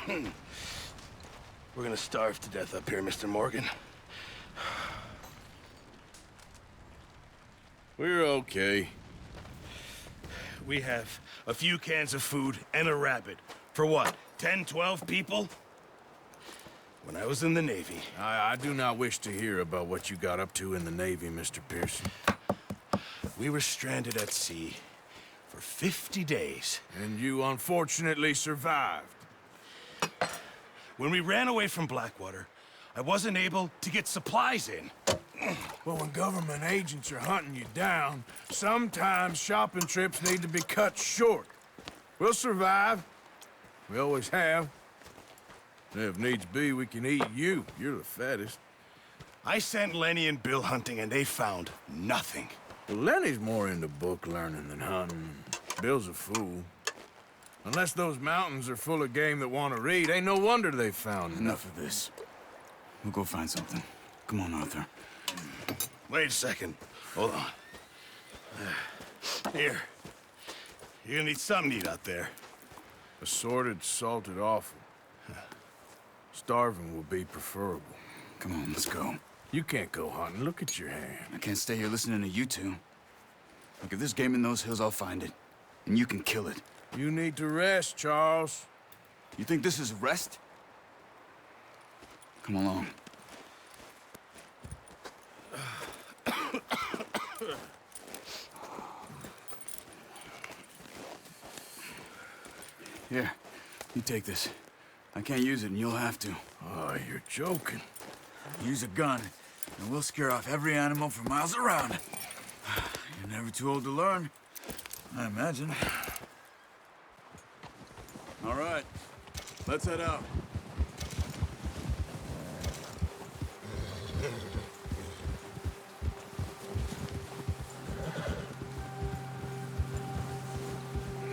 We're gonna starve to death up here, Mr. Morgan. We're okay. We have a few cans of food and a rabbit. For what, 10, 12 people? When I was in the Navy... I do not wish to hear about what you got up to in the Navy, Mr. Pearson. We were stranded at sea for 50 days. And you unfortunately survived. When we ran away from Blackwater, I wasn't able to get supplies in. Well, when government agents are hunting you down, sometimes shopping trips need to be cut short. We'll survive. We always have. And if needs be, we can eat you. You're the fattest. I sent Lenny and Bill hunting, and they found nothing. Well, Lenny's more into book learning than hunting. Bill's a fool. Unless those mountains are full of game that want to read, ain't no wonder they found Enough of this. We'll go find something. Come on, Arthur. Wait a second. Hold on. Here. You're gonna need something to eat out there. Assorted, salted offal. Starving will be preferable. Come on, let's go. You can't go hunting. Look at your hand. I can't stay here listening to you two. Look, if there's game in those hills, I'll find it. And you can kill it. You need to rest, Charles. You think this is rest? Come along. Here, you take this. I can't use it, and you'll have to. Oh, you're joking. Use a gun, and we'll scare off every animal for miles around. You're never too old to learn, I imagine. All right, let's head out.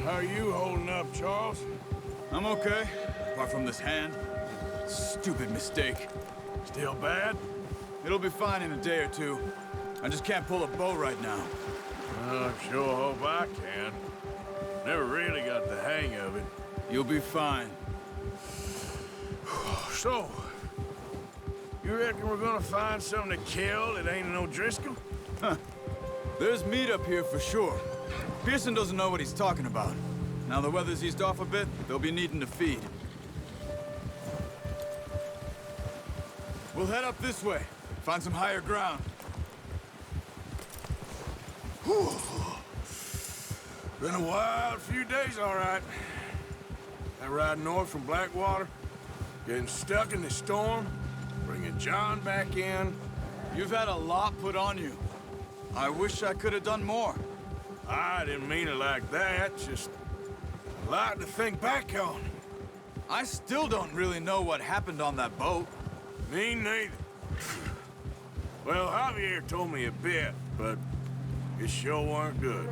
How are you holding up, Charles? I'm okay, apart from this hand. Stupid mistake. Still bad? It'll be fine in a day or two. I just can't pull a bow right now. I sure hope I can. Never really got the hang of it. You'll be fine. So, you reckon we're gonna find something to kill that ain't no Driscoll? Huh. There's meat up here for sure. Pearson doesn't know what he's talking about. Now the weather's eased off a bit, they'll be needing to feed. We'll head up this way. Find some higher ground. Whew. Been a wild few days, all right. That ride north from Blackwater, getting stuck in the storm, bringing John back in. You've had a lot put on you. I wish I could have done more. I didn't mean it like that, just a lot to think back on. I still don't really know what happened on that boat. Me neither. Well, Javier told me a bit, but it sure weren't good.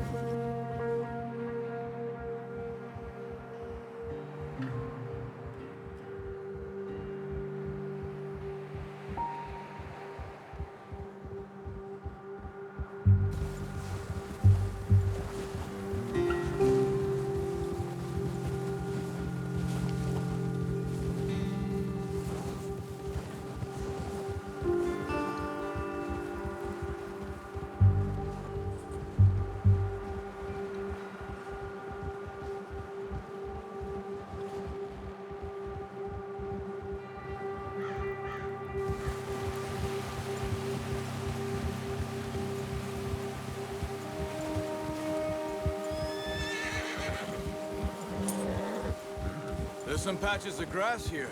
There's some patches of grass here.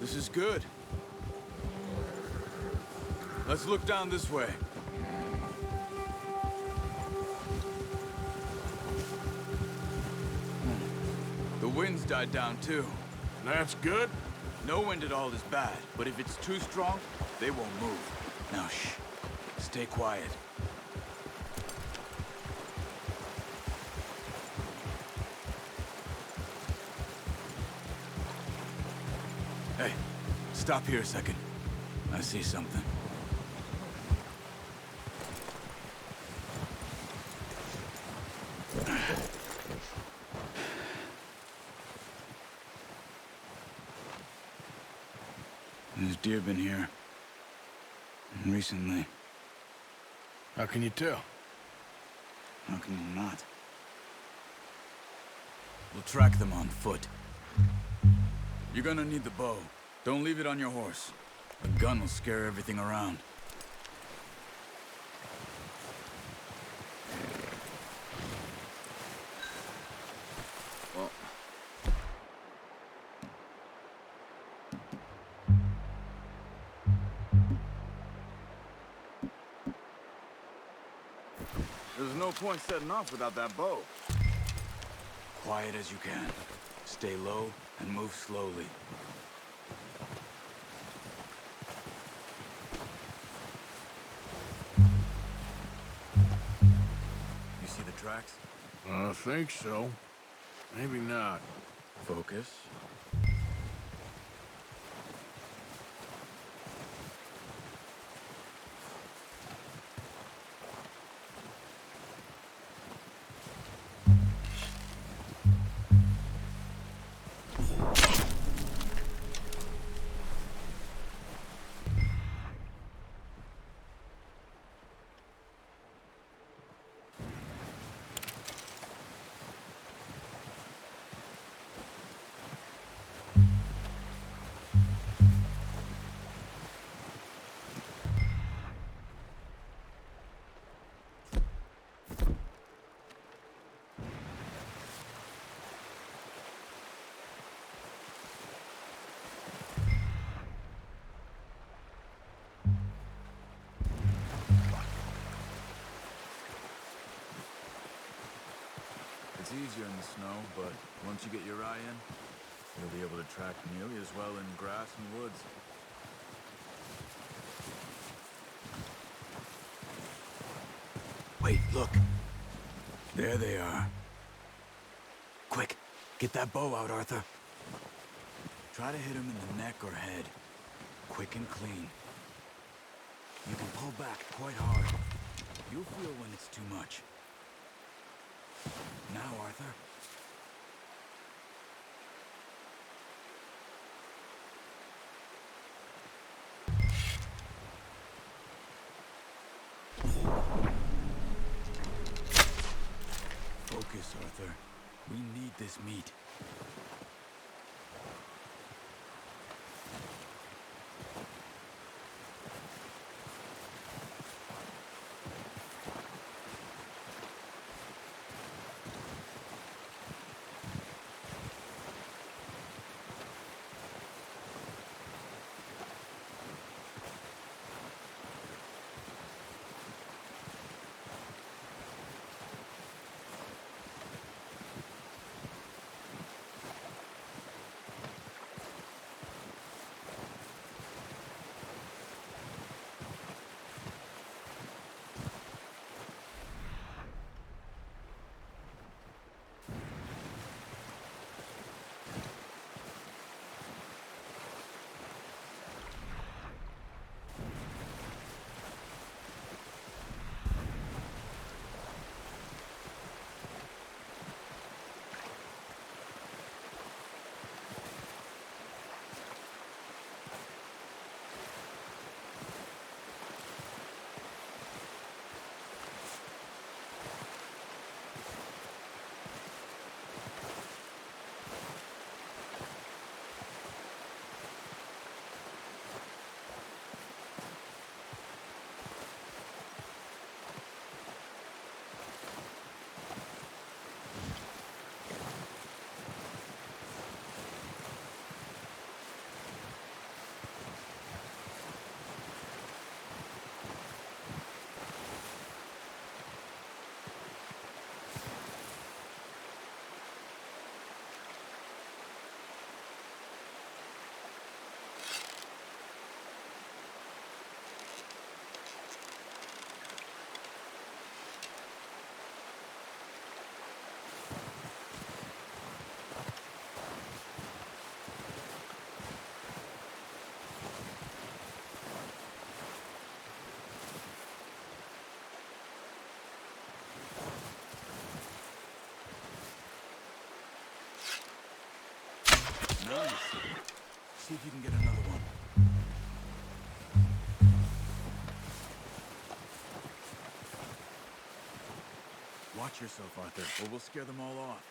This is good. Let's look down this way. The wind's died down too. That's good. No wind at all is bad, but if it's too strong, they won't move. Now shh. Stay quiet. Hey, stop here a second. I see something. There's deer been here. Recently. How can you tell? How can you not? We'll track them on foot. You're gonna need the bow. Don't leave it on your horse. A gun will scare everything around. Well... There's no point setting off without that bow. Quiet as you can. Stay low and move slowly. You see the tracks? I think so. Maybe not. Focus. It's easier in the snow, but once you get your eye in, you'll be able to track nearly as well in grass and woods. Wait, look. There they are. Quick, get that bow out, Arthur. Try to hit him in the neck or head. Quick and clean. You can pull back quite hard. You'll feel when it's too much. Now, Arthur. Focus, Arthur. We need this meat. Nice. See if you can get another one. Watch yourself, Arthur, or we'll scare them all off.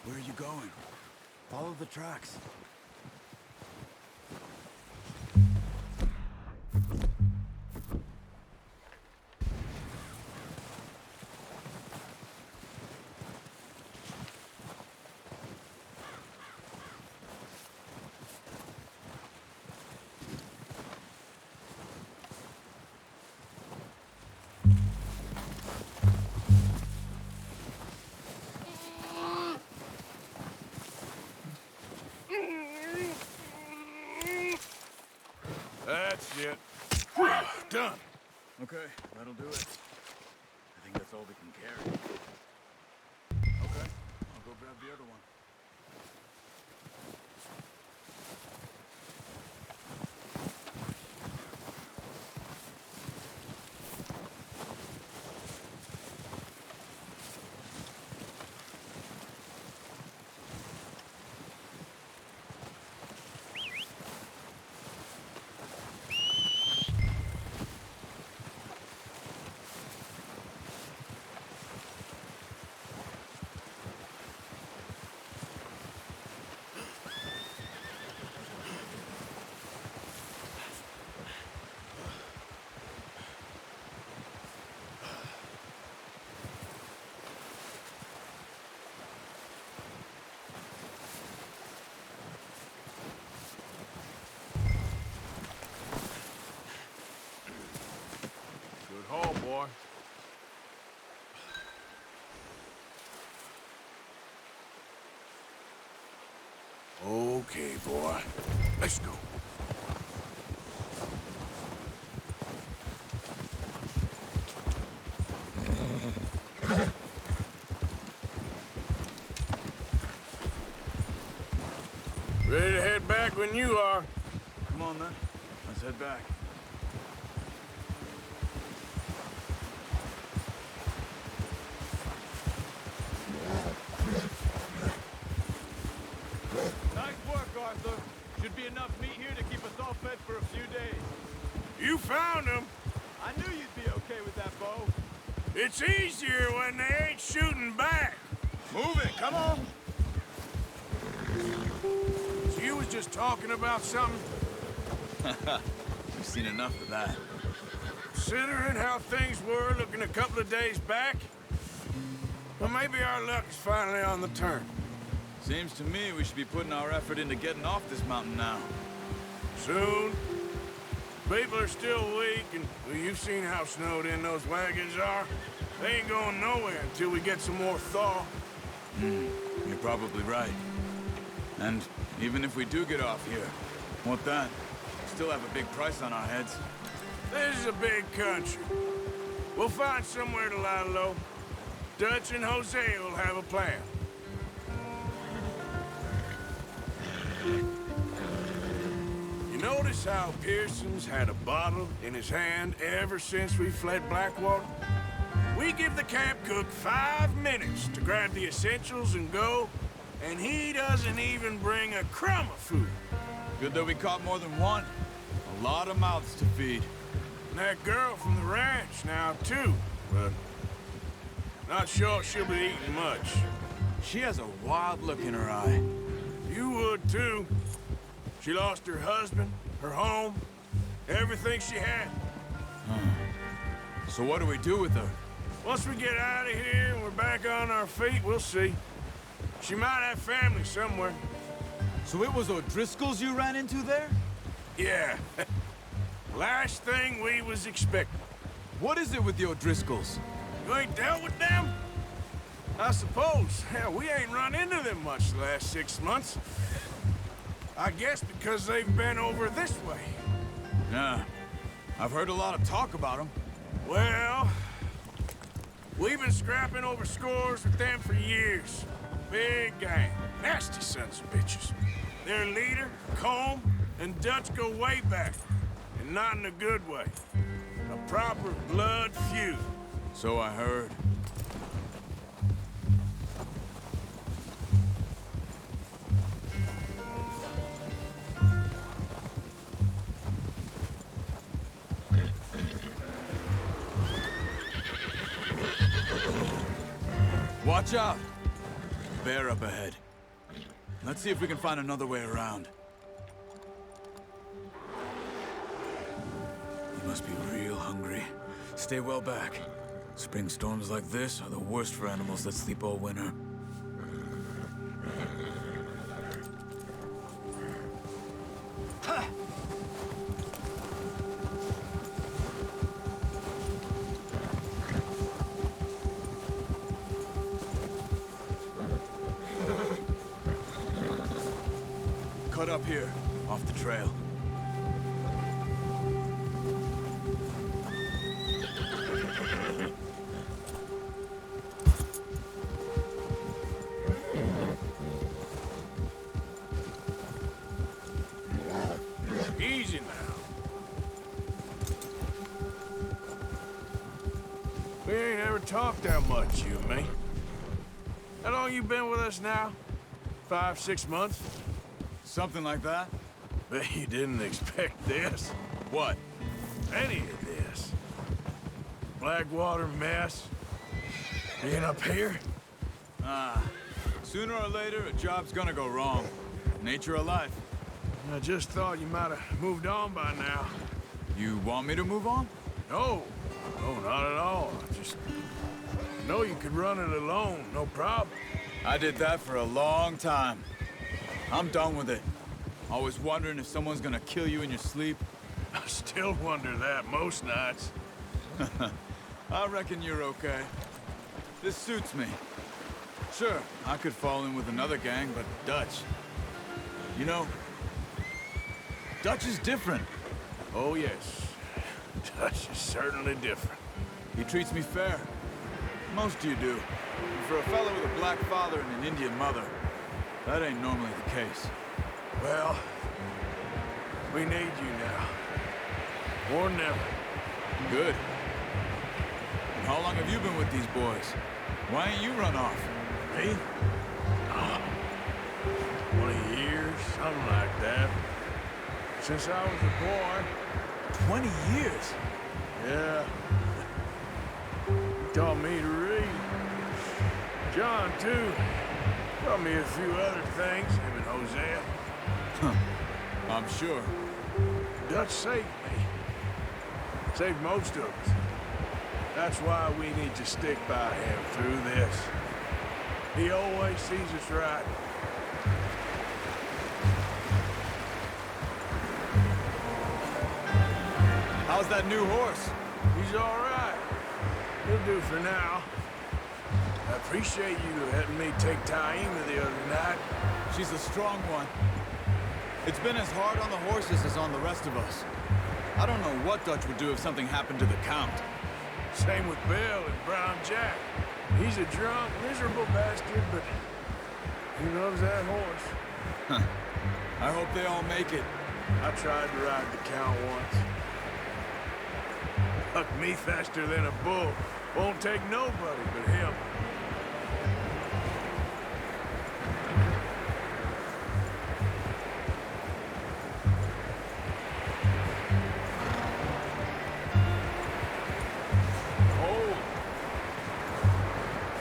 Where are you going? Follow the tracks. That's it. Done. Okay, that'll do it. I think that's all we can carry. Okay, I'll go grab the other one. Good haul, boy. Okay, boy. Let's go. Ready to head back when you are. Come on, then. Let's head back. Nice work, Arthur. Should be enough meat here to keep us all fed for a few days. You found him. I knew you'd be okay with that bow. It's easier when they ain't shooting back. Move it, come on. So you was just talking about something? We've seen enough of that. Considering how things were looking a couple of days back, well, maybe our luck's finally on the turn. Seems to me we should be putting our effort into getting off this mountain now. Soon. People are still weak, and well, you've seen how snowed in those wagons are. They ain't going nowhere until we get some more thaw. You're probably right. And even if we do get off here, what then? We still have a big price on our heads. This is a big country. We'll find somewhere to lie low. Dutch and Jose will have a plan. You notice how Pearson's had a bottle in his hand ever since we fled Blackwater? We give the camp cook 5 minutes to grab the essentials and go, and he doesn't even bring a crumb of food. Good that we caught more than one. A lot of mouths to feed. And that girl from the ranch now, too, but not sure she'll be eating much. She has a wild look in her eye. You would, too. She lost her husband, her home, everything she had. So what do we do with her? Once we get out of here and we're back on our feet, we'll see. She might have family somewhere. So it was O'Driscoll's you ran into there? Yeah. Last thing we was expecting. What is it with the O'Driscolls? You ain't dealt with them? I suppose. Hell, we ain't run into them much the last 6 months. I guess because they've been over this way. Yeah. I've heard a lot of talk about them. Well, we've been scrapping over scores with them for years. Big gang. Nasty sons of bitches. Their leader, Combe, and Dutch go way back. And not in a good way. A proper blood feud. So I heard. Watch out! Bear up ahead. Let's see if we can find another way around. You must be real hungry. Stay well back. Spring storms like this are the worst for animals that sleep all winter. Cut up here, off the trail. Easy now. We ain't ever talked that much, you and me. How long you been with us now? 5, 6 months? Something like that? Bet you didn't expect this. What? Any of this. Blackwater mess. Being up here? Sooner or later, a job's gonna go wrong. Nature of life. I just thought you might have moved on by now. You want me to move on? No. No, not at all. I just know you could run it alone, no problem. I did that for a long time. I'm done with it. Always wondering if someone's gonna kill you in your sleep. I still wonder that most nights. I reckon you're okay. This suits me. Sure, I could fall in with another gang, but Dutch... You know, Dutch is different. Oh, yes. Dutch is certainly different. He treats me fair. Most of you do. And for a fellow with a black father and an Indian mother, that ain't normally the case. Well, we need you now. More than ever. Good. And how long have you been with these boys? Why ain't you run off? Me? Oh, 20 years, something like that. Since I was a boy. 20 years? Yeah. He taught me to read. John, too. Taught me a few other things, him and Hosea. I'm sure. Dutch saved me. Saved most of us. That's why we need to stick by him through this. He always sees us right. How's that new horse? He's all right. He'll do for now. I appreciate you letting me take Taima the other night. She's a strong one. It's been as hard on the horses as on the rest of us. I don't know what Dutch would do if something happened to the Count. Same with Bill and Brown Jack. He's a drunk, miserable bastard, but he loves that horse. I hope they all make it. I tried to ride the Count once. Hucked me faster than a bull. Won't take nobody but him.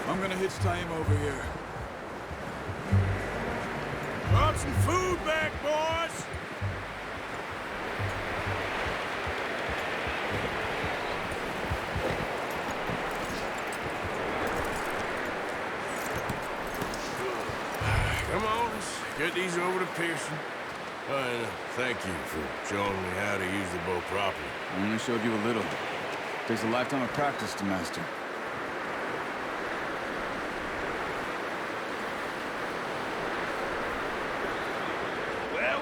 I'm gonna hitch Taima over here. Brought some food back, boys! Get these over to Pearson. Oh, and thank you for showing me how to use the bow properly. I only showed you a little. Takes a lifetime of practice to master. Well.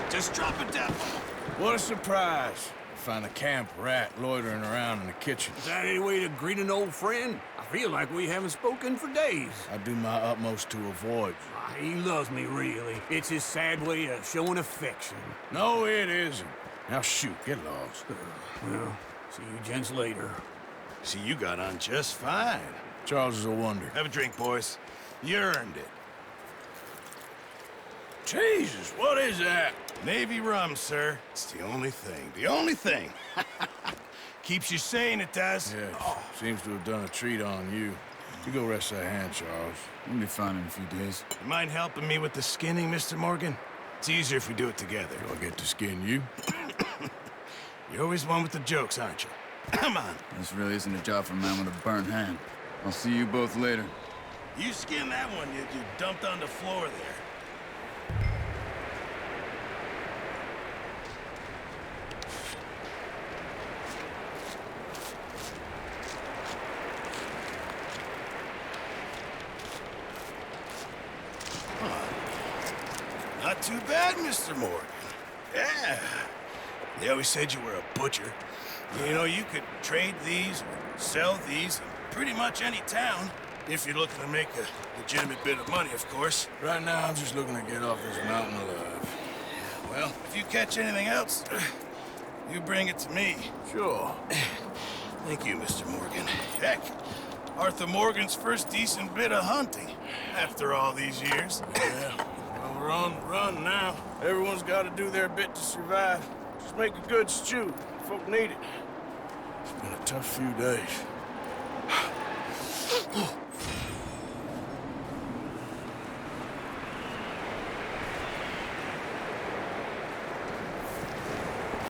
Just drop it down. What a surprise. Find a camp rat loitering around in the kitchen. Is that any way to greet an old friend? I feel like we haven't spoken for days. I do my utmost to avoid you. He loves me, really. It's his sad way of showing affection. No, it isn't. Now shoot, get lost. Well, see you gents later. See, you got on just fine. Charles is a wonder. Have a drink, boys. You earned it. Jesus, what is that? Navy rum, sir. It's the only thing. The only thing. Keeps you sane, it does. Yes, seems to have done a treat on you. You go rest that hand, Charles. We'll be fine in a few days. You mind helping me with the skinning, Mr. Morgan? It's easier if we do it together. Do I get to skin you? You're always one with the jokes, aren't you? Come on. This really isn't a job for a man with a burnt hand. I'll see you both later. You skin that one you dumped on the floor there. Not too bad, Mr. Morgan. Yeah. They always said you were a butcher. You know, you could trade these or sell these in pretty much any town, if you're looking to make a legitimate bit of money, of course. Right now, I'm just looking to get off this mountain alive. Well, if you catch anything else, you bring it to me. Sure. Thank you, Mr. Morgan. Heck, Arthur Morgan's first decent bit of hunting after all these years. Yeah. Well, we're on the run now. Everyone's got to do their bit to survive. Just make a good stew. Folk need it. It's been a tough few days.